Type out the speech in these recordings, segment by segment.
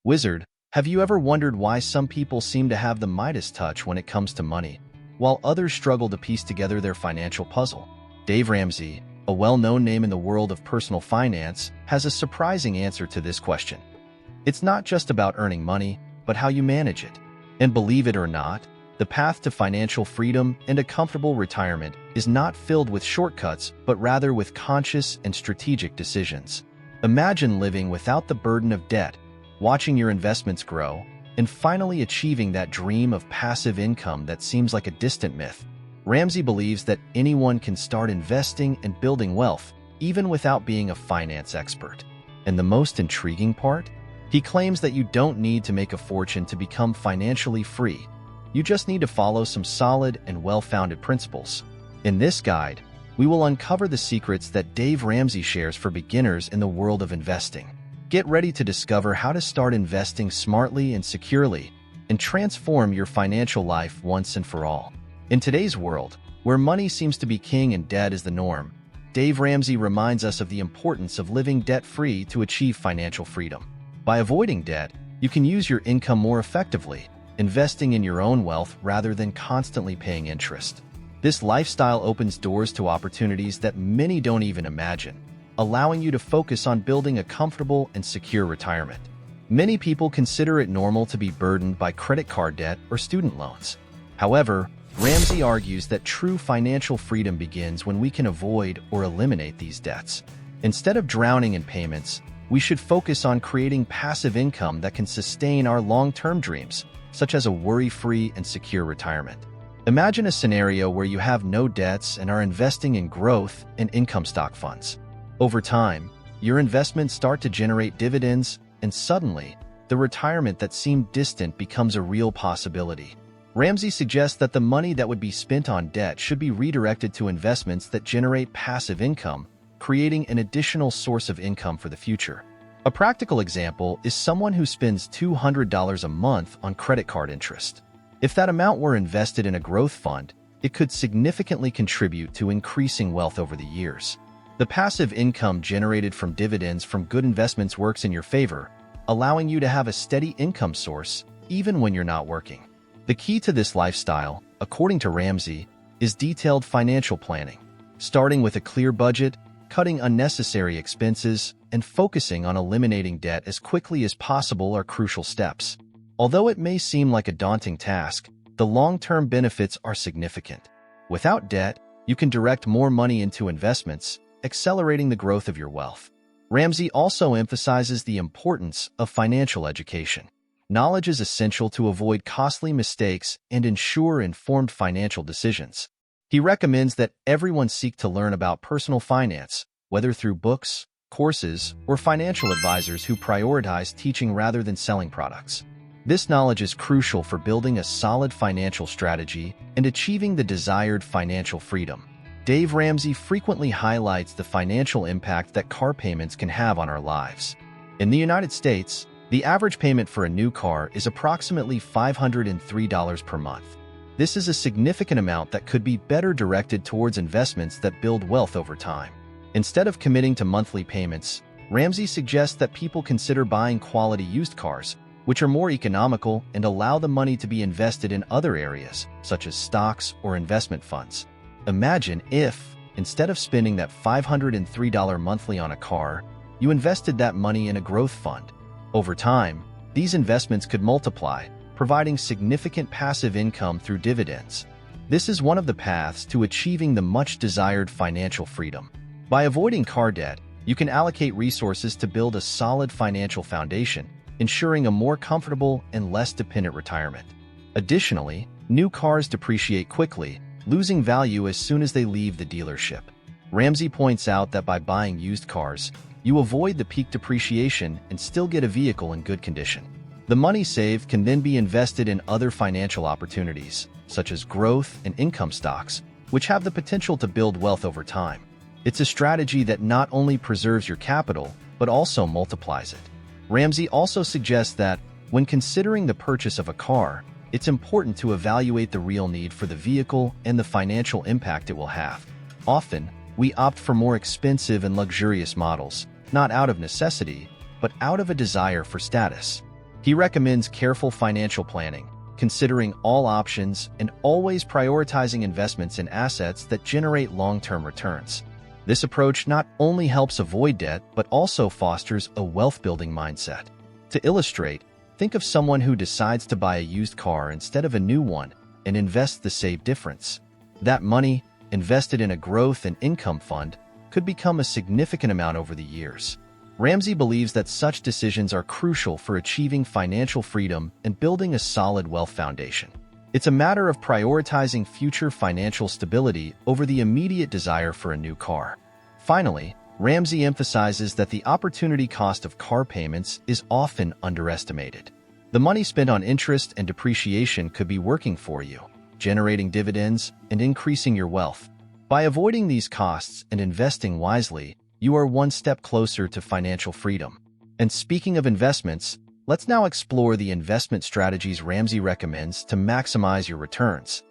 Wizard, have you ever wondered why some people seem to have the Midas touch when it comes to money, while others struggle to piece together their financial puzzle? Dave Ramsey, a well-known name in the world of personal finance, has a surprising answer to this question. It's not just about earning money, but how you manage it. And believe it or not, the path to financial freedom and a comfortable retirement is not filled with shortcuts, but rather with conscious and strategic decisions. Imagine living without the burden of debt, watching your investments grow, and finally achieving that dream of passive income that seems like a distant myth. Ramsey believes that anyone can start investing and building wealth, even without being a finance expert. And the most intriguing part? He claims that you don't need to make a fortune to become financially free. You just need to follow some solid and well-founded principles. In this guide, we will uncover the secrets that Dave Ramsey shares for beginners in the world of investing. Get ready to discover how to start investing smartly and securely and transform your financial life once and for all. In today's world, where money seems to be king and debt is the norm, Dave Ramsey reminds us of the importance of living debt-free to achieve financial freedom. By avoiding debt, you can use your income more effectively, investing in your own wealth rather than constantly paying interest. This lifestyle opens doors to opportunities that many don't even imagine, allowing you to focus on building a comfortable and secure retirement. Many people consider it normal to be burdened by credit card debt or student loans. However, Ramsey argues that true financial freedom begins when we can avoid or eliminate these debts. Instead of drowning in payments, we should focus on creating passive income that can sustain our long-term dreams, such as a worry-free and secure retirement. Imagine a scenario where you have no debts and are investing in growth and income stock funds. Over time, your investments start to generate dividends, and suddenly, the retirement that seemed distant becomes a real possibility. Ramsey suggests that the money that would be spent on debt should be redirected to investments that generate passive income, creating an additional source of income for the future. A practical example is someone who spends $200 a month on credit card interest. If that amount were invested in a growth fund, it could significantly contribute to increasing wealth over the years. The passive income generated from dividends from good investments works in your favor, allowing you to have a steady income source even when you're not working. The key to this lifestyle, according to Ramsey, is detailed financial planning. Starting with a clear budget, cutting unnecessary expenses, and focusing on eliminating debt as quickly as possible are crucial steps. Although it may seem like a daunting task, the long-term benefits are significant. Without debt, you can direct more money into investments, accelerating the growth of your wealth. Ramsey also emphasizes the importance of financial education. Knowledge is essential to avoid costly mistakes and ensure informed financial decisions. He recommends that everyone seek to learn about personal finance, whether through books, courses, or financial advisors who prioritize teaching rather than selling products. This knowledge is crucial for building a solid financial strategy and achieving the desired financial freedom. Dave Ramsey frequently highlights the financial impact that car payments can have on our lives. In the United States, the average payment for a new car is approximately $503 per month. This is a significant amount that could be better directed towards investments that build wealth over time. Instead of committing to monthly payments, Ramsey suggests that people consider buying quality used cars, which are more economical and allow the money to be invested in other areas, such as stocks or investment funds. Imagine if, instead of spending that $503 monthly on a car, you invested that money in a growth fund. Over time, these investments could multiply, providing significant passive income through dividends. This is one of the paths to achieving the much-desired financial freedom. By avoiding car debt, you can allocate resources to build a solid financial foundation, ensuring a more comfortable and less dependent retirement. Additionally, new cars depreciate quickly, losing value as soon as they leave the dealership. Ramsey points out that by buying used cars, you avoid the peak depreciation and still get a vehicle in good condition. The money saved can then be invested in other financial opportunities, such as growth and income stocks, which have the potential to build wealth over time. It's a strategy that not only preserves your capital, but also multiplies it. Ramsey also suggests that, when considering the purchase of a car, it's important to evaluate the real need for the vehicle and the financial impact it will have. Often, we opt for more expensive and luxurious models, not out of necessity, but out of a desire for status. He recommends careful financial planning, considering all options and always prioritizing investments in assets that generate long-term returns. This approach not only helps avoid debt, but also fosters a wealth-building mindset. To illustrate, think of someone who decides to buy a used car instead of a new one and invests the saved difference. That money, invested in a growth and income fund, could become a significant amount over the years. Ramsey believes that such decisions are crucial for achieving financial freedom and building a solid wealth foundation. It's a matter of prioritizing future financial stability over the immediate desire for a new car. Finally, Ramsey emphasizes that the opportunity cost of car payments is often underestimated. The money spent on interest and depreciation could be working for you, generating dividends and increasing your wealth. By avoiding these costs and investing wisely, you are one step closer to financial freedom. And speaking of investments, let's now explore the investment strategies Ramsey recommends to maximize your returns.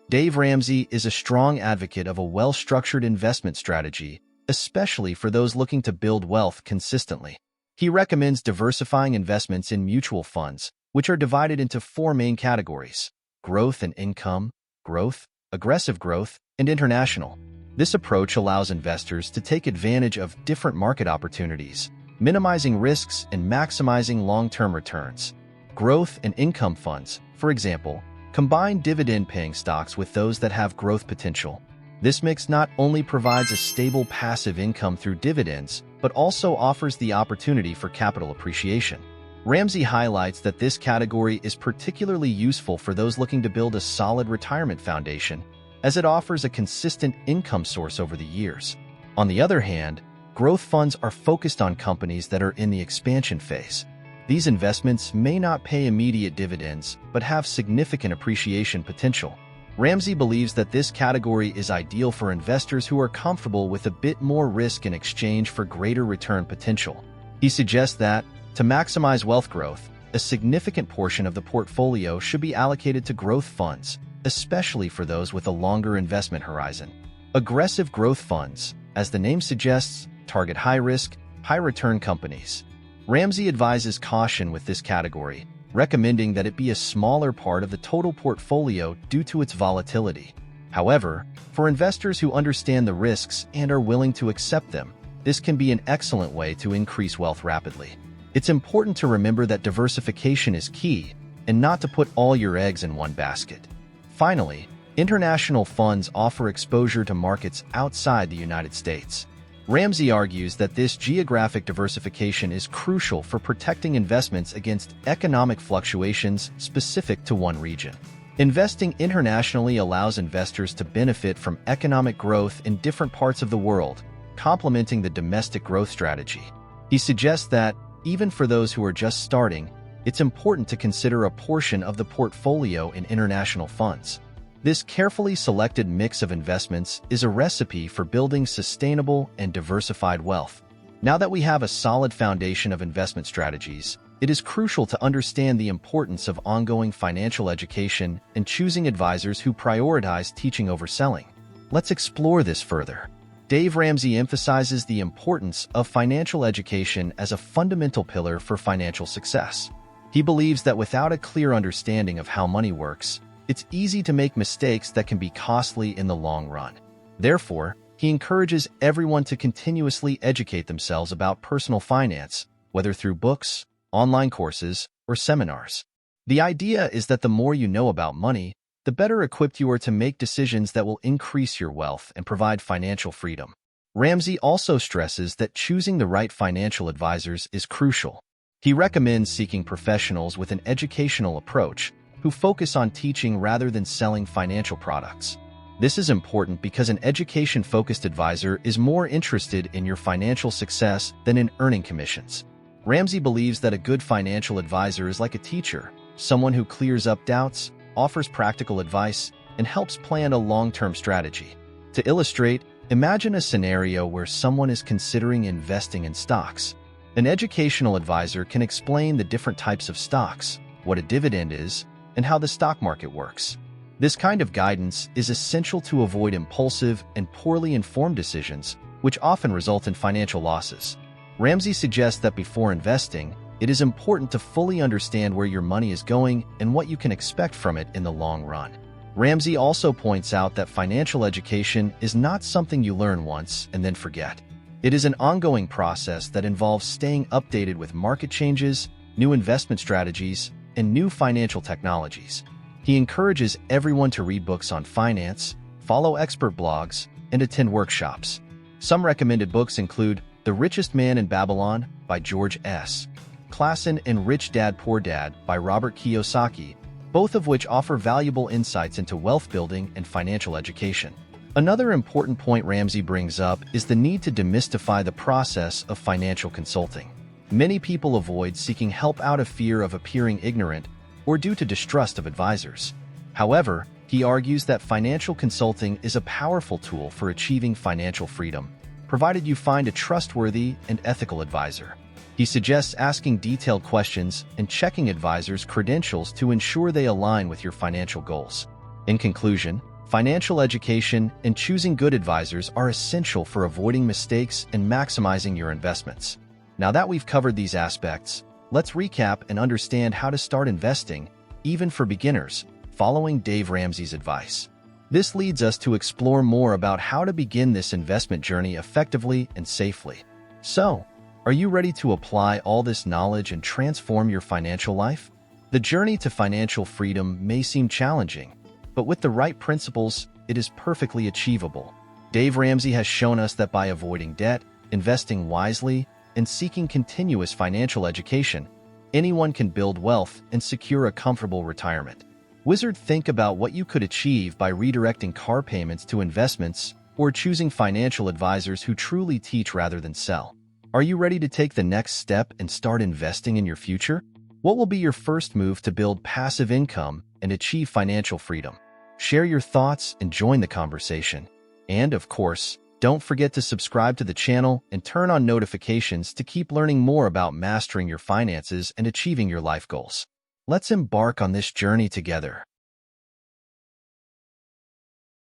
Dave Ramsey is a strong advocate of a well-structured investment strategy, especially for those looking to build wealth consistently. He recommends diversifying investments in mutual funds, which are divided into four main categories: growth and income, growth, aggressive growth, and international. This approach allows investors to take advantage of different market opportunities, minimizing risks and maximizing long-term returns. Growth and income funds, for example, combine dividend-paying stocks with those that have growth potential. This mix not only provides a stable passive income through dividends, but also offers the opportunity for capital appreciation. Ramsey highlights that this category is particularly useful for those looking to build a solid retirement foundation, as it offers a consistent income source over the years. On the other hand, growth funds are focused on companies that are in the expansion phase. These investments may not pay immediate dividends, but have significant appreciation potential. Ramsey believes that this category is ideal for investors who are comfortable with a bit more risk in exchange for greater return potential. He suggests that, to maximize wealth growth, a significant portion of the portfolio should be allocated to growth funds, especially for those with a longer investment horizon. Aggressive growth funds, as the name suggests, target high-risk, high-return companies. Ramsey advises caution with this category, recommending that it be a smaller part of the total portfolio due to its volatility. However, for investors who understand the risks and are willing to accept them, this can be an excellent way to increase wealth rapidly. It's important to remember that diversification is key, and not to put all your eggs in one basket. Finally, international funds offer exposure to markets outside the United States. Ramsey argues that this geographic diversification is crucial for protecting investments against economic fluctuations specific to one region. Investing internationally allows investors to benefit from economic growth in different parts of the world, complementing the domestic growth strategy. He suggests that, even for those who are just starting, it's important to consider a portion of the portfolio in international funds. This carefully selected mix of investments is a recipe for building sustainable and diversified wealth. Now that we have a solid foundation of investment strategies, it is crucial to understand the importance of ongoing financial education and choosing advisors who prioritize teaching over selling. Let's explore this further. Dave Ramsey emphasizes the importance of financial education as a fundamental pillar for financial success. He believes that without a clear understanding of how money works, it's easy to make mistakes that can be costly in the long run. Therefore, he encourages everyone to continuously educate themselves about personal finance, whether through books, online courses, or seminars. The idea is that the more you know about money, the better equipped you are to make decisions that will increase your wealth and provide financial freedom. Ramsey also stresses that choosing the right financial advisors is crucial. He recommends seeking professionals with an educational approach who focus on teaching rather than selling financial products. This is important because an education-focused advisor is more interested in your financial success than in earning commissions. Ramsey believes that a good financial advisor is like a teacher, someone who clears up doubts, offers practical advice, and helps plan a long-term strategy. To illustrate, imagine a scenario where someone is considering investing in stocks. An educational advisor can explain the different types of stocks, what a dividend is, and how the stock market works. This kind of guidance is essential to avoid impulsive and poorly informed decisions, which often result in financial losses. Ramsey suggests that before investing, it is important to fully understand where your money is going and what you can expect from it in the long run. Ramsey also points out that financial education is not something you learn once and then forget. It is an ongoing process that involves staying updated with market changes, new investment strategies, and new financial technologies. He encourages everyone to read books on finance, follow expert blogs, and attend workshops. Some recommended books include The Richest Man in Babylon by George S. Clason and Rich Dad Poor Dad by Robert Kiyosaki, both of which offer valuable insights into wealth building and financial education. Another important point Ramsey brings up is the need to demystify the process of financial consulting. Many people avoid seeking help out of fear of appearing ignorant or due to distrust of advisors. However, he argues that financial consulting is a powerful tool for achieving financial freedom, provided you find a trustworthy and ethical advisor. He suggests asking detailed questions and checking advisors' credentials to ensure they align with your financial goals. In conclusion, financial education and choosing good advisors are essential for avoiding mistakes and maximizing your investments. Now that we've covered these aspects, let's recap and understand how to start investing, even for beginners, following Dave Ramsey's advice. This leads us to explore more about how to begin this investment journey effectively and safely. So, are you ready to apply all this knowledge and transform your financial life? The journey to financial freedom may seem challenging, but with the right principles, it is perfectly achievable. Dave Ramsey has shown us that by avoiding debt, investing wisely, and seeking continuous financial education, anyone can build wealth and secure a comfortable retirement. Wizard, think about what you could achieve by redirecting car payments to investments or choosing financial advisors who truly teach rather than sell. Are you ready to take the next step and start investing in your future? What will be your first move to build passive income and achieve financial freedom? Share your thoughts and join the conversation. And, of course, don't forget to subscribe to the channel and turn on notifications to keep learning more about mastering your finances and achieving your life goals. Let's embark on this journey together.